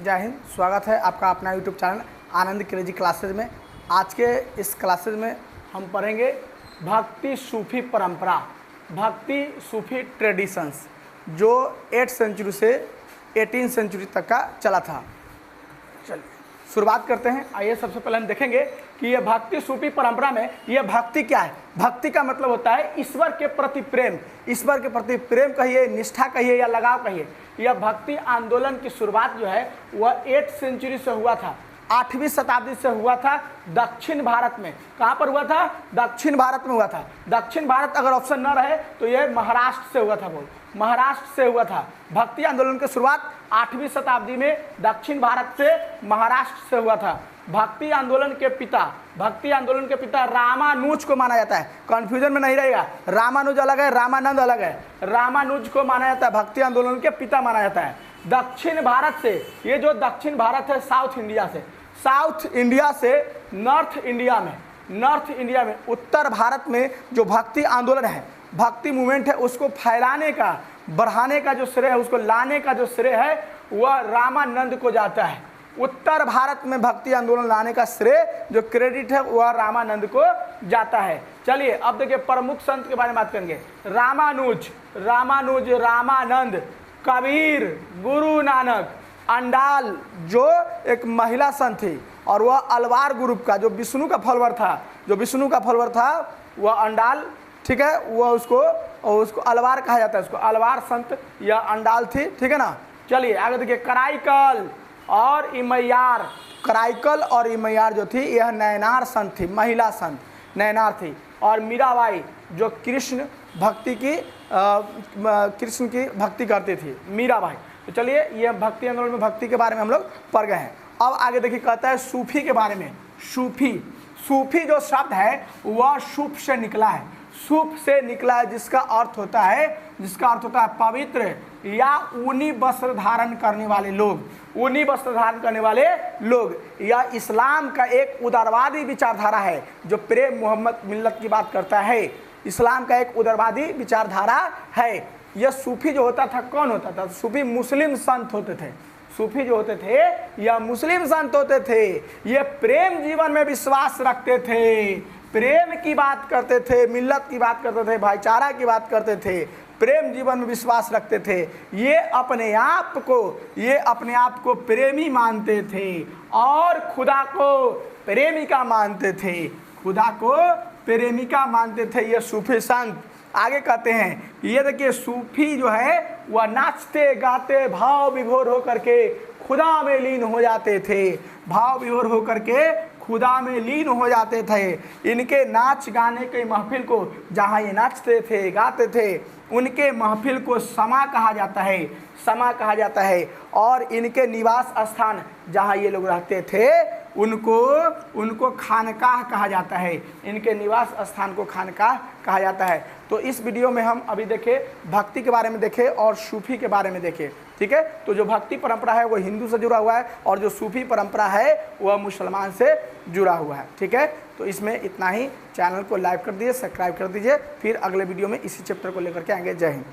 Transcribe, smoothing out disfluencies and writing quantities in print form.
जय हिंद। स्वागत है आपका अपना यूट्यूब चैनल आनंद क्रेजी क्लासेज में। आज के इस क्लासेज में हम पढ़ेंगे भक्ति सूफी परंपरा, भक्ति सूफी ट्रेडिशंस, जो 8th सेंचुरी से 18th सेंचुरी तक का चला था। चलिए शुरुआत करते हैं। आइए सबसे पहले हम देखेंगे कि यह भक्ति सूफी परंपरा में यह भक्ति क्या है। भक्ति का मतलब होता है ईश्वर के प्रति प्रेम, ईश्वर के प्रति प्रेम कहिए, निष्ठा कहिए या लगाव कहिए। यह भक्ति आंदोलन की शुरुआत जो है वह 8th सेंचुरी से हुआ था, 8वीं शताब्दी से हुआ था दक्षिण भारत में। कहाँ पर हुआ था? दक्षिण भारत में हुआ था। दक्षिण भारत अगर ऑप्शन न रहे तो यह महाराष्ट्र से हुआ था। बोल, महाराष्ट्र से हुआ था। भक्ति आंदोलन की शुरुआत 8वीं शताब्दी में दक्षिण भारत से, महाराष्ट्र से हुआ था। भक्ति आंदोलन के पिता रामानुज को माना जाता है। कंफ्यूजन में नहीं रहेगा, रामानुज अलग है, रामानंद अलग है। रामानुज को माना जाता है, भक्ति आंदोलन के पिता माना जाता है। दक्षिण भारत से, ये जो दक्षिण भारत है साउथ इंडिया से नॉर्थ इंडिया में उत्तर भारत में जो भक्ति आंदोलन है, भक्ति मूवमेंट है, उसको फैलाने का, बढ़ाने का जो श्रेय है, उसको लाने का जो श्रेय है वह रामानंद को जाता है। उत्तर भारत में भक्ति आंदोलन लाने का श्रेय, जो क्रेडिट है, वह रामानंद को जाता है। चलिए अब देखिए प्रमुख संत के बारे में बात करेंगे। रामानुज, रामानंद, कबीर, गुरु नानक, अंडाल जो एक महिला संत थी, और वह अलवार ग्रुप का जो विष्णु का फॉलोअर था वह अंडाल, ठीक है, वह उसको अलवार कहा जाता है। उसको अलवार संत या अंडाल थी, ठीक है ना। चलिए आगे देखिए कराइकल और इमैयार जो थी यह नैनार संत थी, महिला संत नैनार थी। और मीराबाई जो कृष्ण की भक्ति करती थी, मीराबाई। तो चलिए ये भक्ति आंदोलन में भक्ति के बारे में हम लोग पढ़ गए हैं। अब आगे देखिए कहता है सूफी के बारे में। सूफी जो शब्द है वह सूफ से निकला है, जिसका अर्थ होता है पवित्र या ऊनी वस्त्र धारण करने वाले लोग, या इस्लाम का एक उदारवादी विचारधारा है जो प्रेम मोहम्मद मिल्लत की बात करता है। इस्लाम का एक उदारवादी विचारधारा है। यह सूफी जो होता था, कौन होता था? सूफी मुस्लिम संत होते थे। सूफी जो होते थे या मुस्लिम संत होते थे। ये प्रेम जीवन में विश्वास रखते थे, प्रेम की बात करते थे, मिल्लत की बात करते थे, भाईचारा की बात करते थे, प्रेम जीवन में विश्वास रखते थे। ये अपने आप को प्रेमी मानते थे और खुदा को प्रेमिका मानते थे। ये सूफी संत। आगे कहते हैं, ये देखिए सूफी जो है वह नाचते गाते भाव विभोर होकर के खुदा में लीन हो जाते थे। इनके नाच गाने के महफिल को, जहाँ ये नाचते थे गाते थे, उनके महफिल को समा कहा जाता है। और इनके निवास स्थान जहाँ ये लोग रहते थे उनको खानकाह कहा जाता है। इनके निवास स्थान को खानकाह कहा जाता है। तो इस वीडियो में हम अभी देखें भक्ति के बारे में देखें और सूफी के बारे में देखें, ठीक है। तो जो भक्ति परंपरा है वो हिंदू से जुड़ा हुआ है और जो सूफी परंपरा है वह मुसलमान से जुड़ा हुआ है, ठीक है। तो इसमें इतना ही। चैनल को लाइक कर दीजिए, सब्सक्राइब कर दीजिए। फिर अगले वीडियो में इसी चैप्टर को लेकर के आएंगे। जय हिंद।